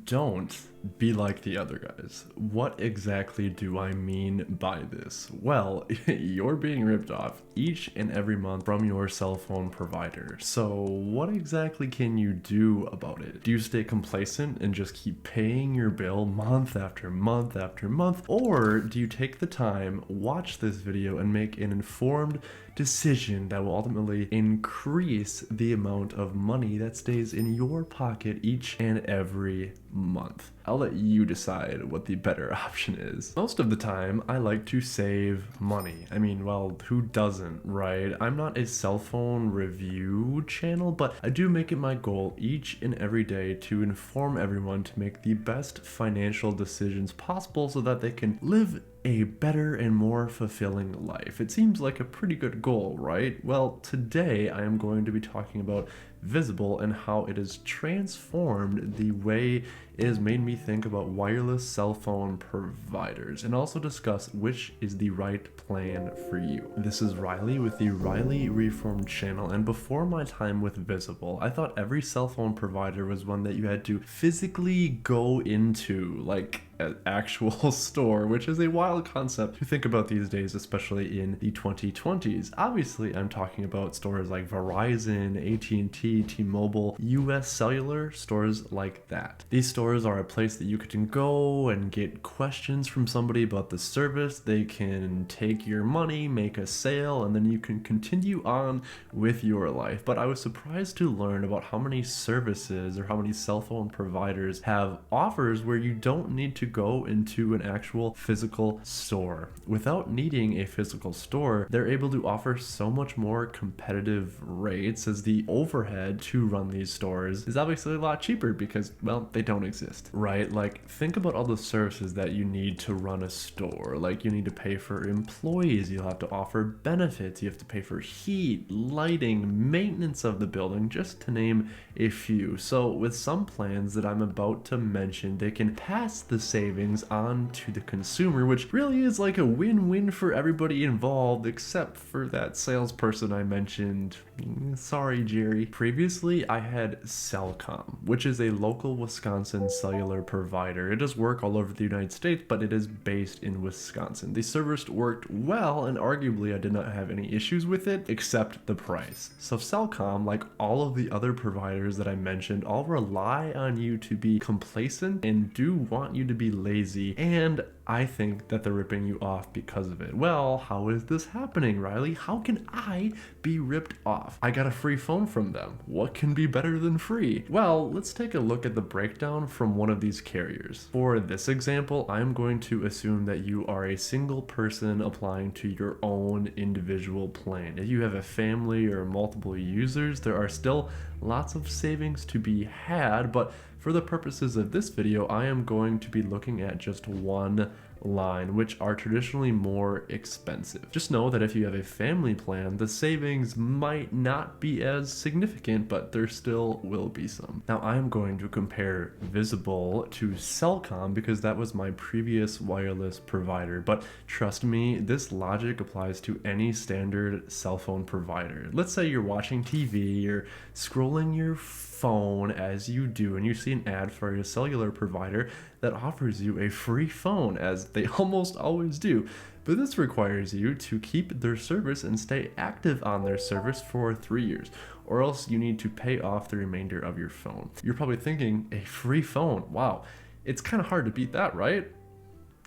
Don't be like the other guys. What exactly do I mean by this? Well, you're being ripped off each and every month from your cell phone provider. So what exactly can you do about it? Do you stay complacent and just keep paying your bill month after month after month? Or do you take the time, watch this video, and make an informed decision that will ultimately increase the amount of money that stays in your pocket each and every month? I'll let you decide what the better option is. Most of the time, I like to save money. I mean, well, who doesn't, right? I'm not a cell phone review channel, but I do make it my goal each and every day to inform everyone to make the best financial decisions possible so that they can live a better and more fulfilling life. It seems like a pretty good goal, right? Well, today I am going to be talking about Visible and how it has transformed the way it has made me think about wireless cell phone providers, and also discuss which is the right plan for you. This is Riley with the Riley Reformed channel, and before my time with Visible, I thought every cell phone provider was one that you had to physically go into, like an actual store, which is a wild concept to think about these days, especially in the 2020s. Obviously, I'm talking about stores like Verizon, AT&T, T-Mobile, US Cellular, stores like that. These stores are a place that you can go and get questions from somebody about the service. They can take your money, make a sale, and then you can continue on with your life. But I was surprised to learn about how many services or how many cell phone providers have offers where you don't need to go into an actual physical store. Without needing a physical store, they're able to offer so much more competitive rates, as the overhead to run these stores is obviously a lot cheaper because, well, they don't exist, right? Like, think about all the services that you need to run a store. Like, you need to pay for employees, you'll have to offer benefits, you have to pay for heat, lighting, maintenance of the building, just to name a few. So with some plans that I'm about to mention, they can pass the savings on to the consumer, which really is like a win-win for everybody involved, except for that salesperson I mentioned. Sorry, Jerry. Previously, I had Celcom, which is a local Wisconsin cellular provider. It does work all over the United States, but it is based in Wisconsin. The service worked well, and arguably I did not have any issues with it, except the price. So Celcom, like all of the other providers that I mentioned, all rely on you to be complacent and do want you to be lazy, and I think that they're ripping you off because of it. Well, how is this happening, Riley? How can I be ripped off? I got a free phone from them. What can be better than free? Well, let's take a look at the breakdown from one of these carriers. For this example, I'm going to assume that you are a single person applying to your own individual plan. If you have a family or multiple users, there are still lots of savings to be had, but for the purposes of this video, I am going to be looking at just one line, which are traditionally more expensive. Just know that if you have a family plan, the savings might not be as significant, but there still will be some. Now, I'm going to compare Visible to Celcom because that was my previous wireless provider, but trust me, this logic applies to any standard cell phone provider. Let's say you're watching TV, you're scrolling your phone as you do, and you see an ad for a cellular provider that offers you a free phone, as they almost always do. But this requires you to keep their service and stay active on their service for 3 years, or else you need to pay off the remainder of your phone. You're probably thinking, a free phone? Wow, it's kind of hard to beat that, right?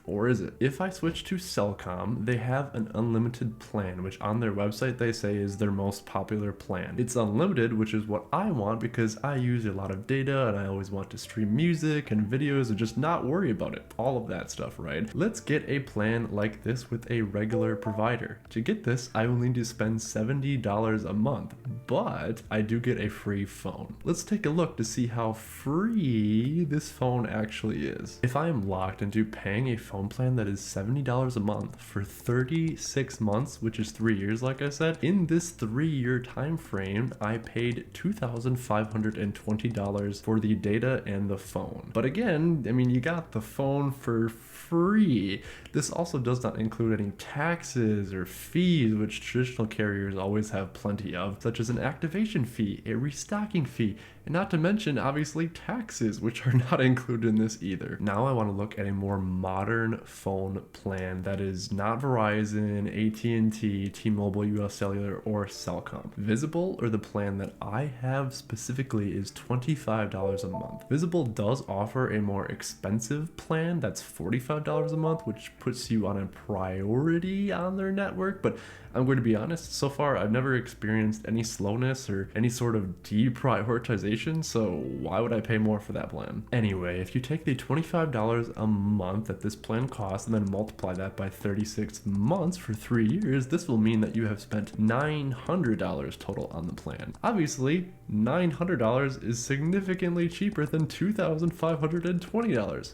Or is it? If I switch to Celcom, they have an unlimited plan, which on their website they say is their most popular plan. It's unlimited, which is what I want because I use a lot of data and I always want to stream music and videos and just not worry about it. All of that stuff, right? Let's get a plan like this with a regular provider. To get this, I will need to spend $70 a month, but I do get a free phone. Let's take a look to see how free this phone actually is. If I am locked into paying a phone phone plan that is $70 a month for 36 months, which is 3 years, like I said. In this 3-year time frame, I paid $2,520 for the data and the phone. But again, I mean, you got the phone for free. This also does not include any taxes or fees, which traditional carriers always have plenty of, such as an activation fee, a restocking fee, and not to mention, obviously, taxes, which are not included in this either. Now I want to look at a more modern phone plan that is not Verizon, AT&T, T-Mobile, US Cellular, or Celcom. Visible, or the plan that I have specifically, is $25 a month. Visible does offer a more expensive plan that's $45 a month, which puts you on a priority on their network, but I'm going to be honest, so far I've never experienced any slowness or any sort of deprioritization, so why would I pay more for that plan? Anyway, if you take the $25 a month that this plan costs and then multiply that by 36 months for 3 years, this will mean that you have spent $900 total on the plan. Obviously, $900 is significantly cheaper than $2,520.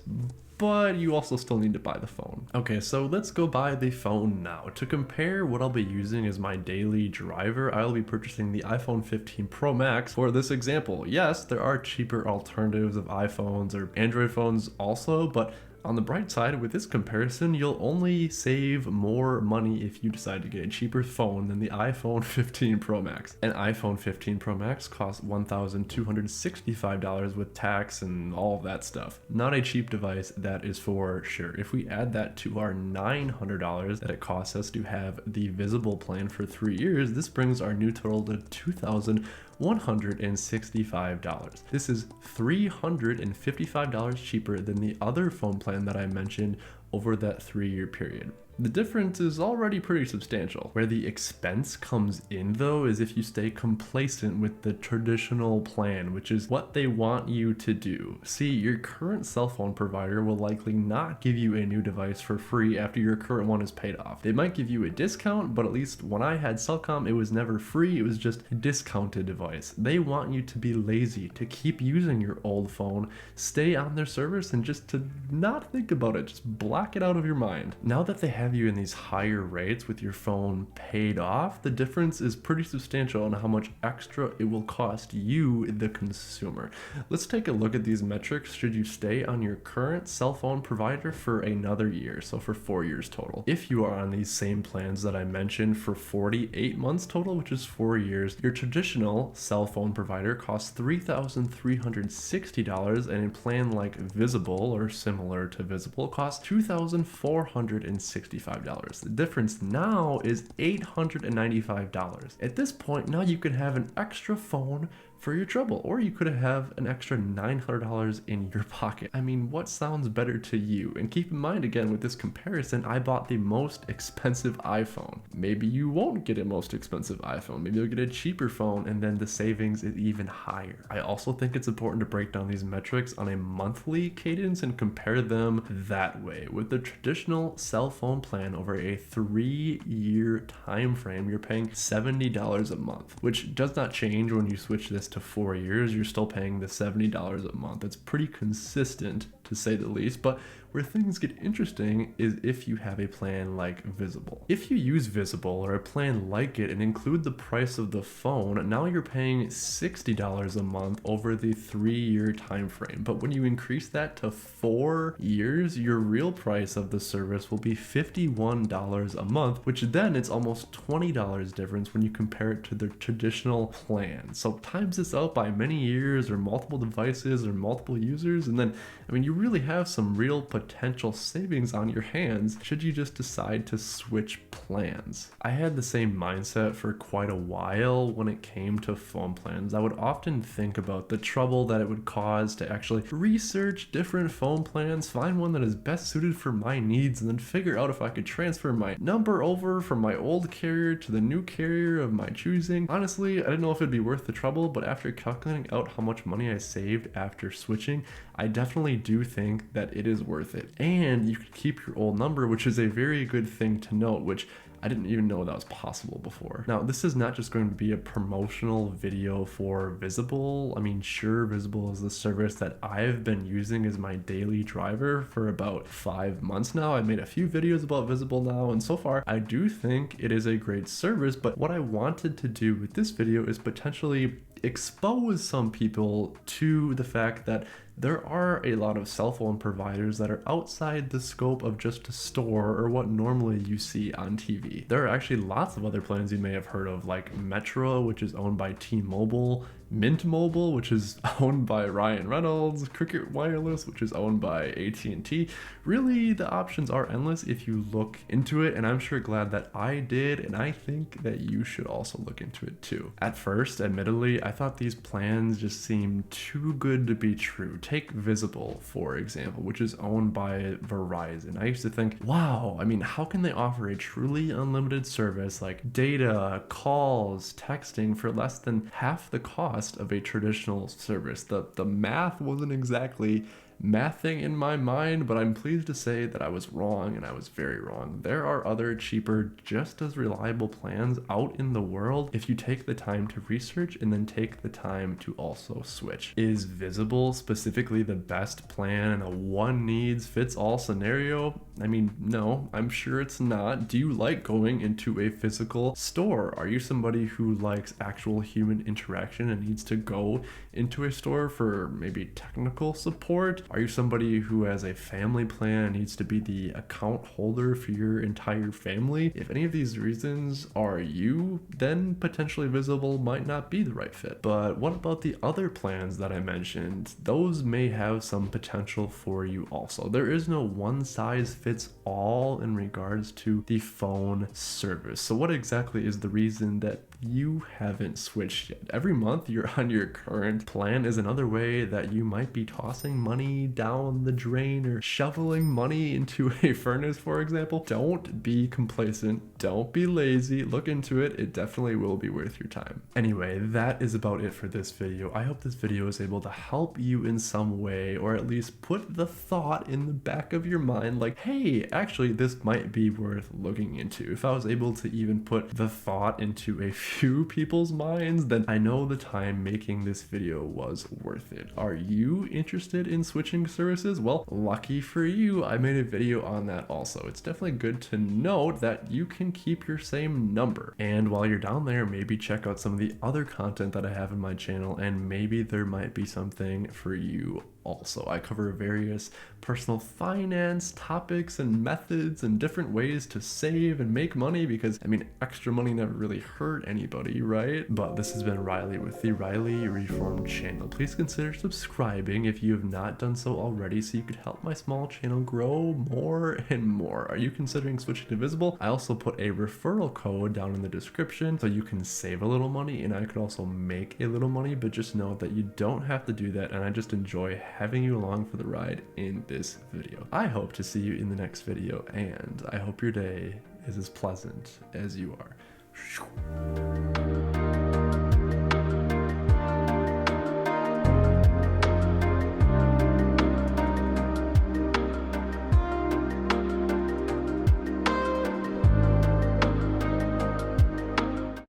But you also still need to buy the phone. Okay, so let's go buy the phone now. To compare what I'll be using as my daily driver, I'll be purchasing the iPhone 15 Pro Max for this example. Yes, there are cheaper alternatives of iPhones or Android phones also, but on the bright side, with this comparison, you'll only save more money if you decide to get a cheaper phone than the iPhone 15 Pro Max. An iPhone 15 Pro Max costs $1,265 with tax and all of that stuff. Not a cheap device, that is for sure. If we add that to our $900 that it costs us to have the Visible plan for 3 years, this brings our new total to $2,165. This is $355 cheaper than the other phone plan that I mentioned over that 3-year period. The difference is already pretty substantial. Where the expense comes in though is if you stay complacent with the traditional plan, which is what they want you to do. See, your current cell phone provider will likely not give you a new device for free after your current one is paid off. They might give you a discount, but at least when I had Celcom, it was never free, it was just a discounted device. They want you to be lazy, to keep using your old phone, stay on their service, and just to not think about it, just block it out of your mind. Now that they have you in these higher rates with your phone paid off, the difference is pretty substantial on how much extra it will cost you, the consumer. Let's take a look at these metrics should you stay on your current cell phone provider for another year, so for 4 years total. If you are on these same plans that I mentioned for 48 months total, which is 4 years, your traditional cell phone provider costs $3,360, and a plan like Visible or similar to Visible costs $2,465. The difference now is $895. At this point, now you can have an extra phone for your trouble, or you could have an extra $900 in your pocket. I mean, what sounds better to you? And keep in mind, again, with this comparison, I bought the most expensive iPhone. Maybe you won't get a most expensive iPhone. Maybe you'll get a cheaper phone, and then the savings is even higher. I also think it's important to break down these metrics on a monthly cadence and compare them that way. With the traditional cell phone plan over a 3-year time frame, you're paying $70 a month, which does not change when you switch this to 4 years. You're still paying the $70 a month. It's pretty consistent, to say the least, but where things get interesting is if you have a plan like Visible. If you use Visible or a plan like it and include the price of the phone, now you're paying $60 a month over the 3-year time frame. But when you increase that to 4 years, your real price of the service will be $51 a month, which then it's almost $20 difference when you compare it to the traditional plan. So times this out by many years or multiple devices or multiple users, and then, I mean, you really have some real potential savings on your hands should you just decide to switch plans. I had the same mindset for quite a while when it came to phone plans. I would often think about the trouble that it would cause to actually research different phone plans, find one that is best suited for my needs, and then figure out if I could transfer my number over from my old carrier to the new carrier of my choosing. Honestly, I didn't know if it'd be worth the trouble, but after calculating out how much money I saved after switching, I definitely do think that it is worth it. And you can keep your old number, which is a very good thing to note, which I didn't even know that was possible before. Now, this is not just going to be a promotional video for Visible. I mean, sure, Visible is the service that I've been using as my daily driver for about 5 months now. I've made a few videos about Visible now, and so far I do think it is a great service, but what I wanted to do with this video is potentially expose some people to the fact that there are a lot of cell phone providers that are outside the scope of just a store or what normally you see on TV. There are actually lots of other plans you may have heard of, like Metro, which is owned by T-Mobile, Mint Mobile, which is owned by Ryan Reynolds, Cricket Wireless, which is owned by AT&T. Really, the options are endless if you look into it, and I'm sure glad that I did, and I think that you should also look into it too. At first, admittedly, I thought these plans just seemed too good to be true. Take Visible, for example, which is owned by Verizon. I used to think, wow, I mean, how can they offer a truly unlimited service like data, calls, texting for less than half the cost of a traditional service? The math wasn't exactly mathing in my mind, but I'm pleased to say that I was wrong, and I was very wrong. There are other cheaper, just as reliable plans out in the world if you take the time to research and then take the time to also switch. Is Visible specifically the best plan in a one needs fits all scenario? I mean, no, I'm sure it's not. Do you like going into a physical store? Are you somebody who likes actual human interaction and needs to go into a store for maybe technical support? Are you somebody who has a family plan and needs to be the account holder for your entire family? If any of these reasons are you, then potentially Visible might not be the right fit. But what about the other plans that I mentioned? Those may have some potential for you also. There is no one size fits all in regards to the phone service. So what exactly is the reason that you haven't switched yet? Every month you're on your current plan is another way that you might be tossing money down the drain or shoveling money into a furnace, for example. Don't be complacent. Don't be lazy. Look into it. It definitely will be worth your time. Anyway, that is about it for this video. I hope this video is able to help you in some way, or at least put the thought in the back of your mind like, hey, actually this might be worth looking into. If I was able to even put the thought into a few people's minds, then I know the time making this video was worth it. Are you interested in switching services? Well, lucky for you, I made a video on that also. It's definitely good to note that you can keep your same number. And while you're down there, maybe check out some of the other content that I have in my channel, and maybe there might be something for you also. I cover various personal finance topics and methods and different ways to save and make money, because I mean, extra money never really hurt anybody, right? But this has been Riley with the Riley Reformed channel. Please consider subscribing if you have not done so already, so you could help my small channel grow more and more. Are you considering switching to Visible? I also put a referral code down in the description so you can save a little money, and I could also make a little money, but just know that you don't have to do that, and I just enjoy having you along for the ride in this video. I hope to see you in the next video, and I hope your day is as pleasant as you are.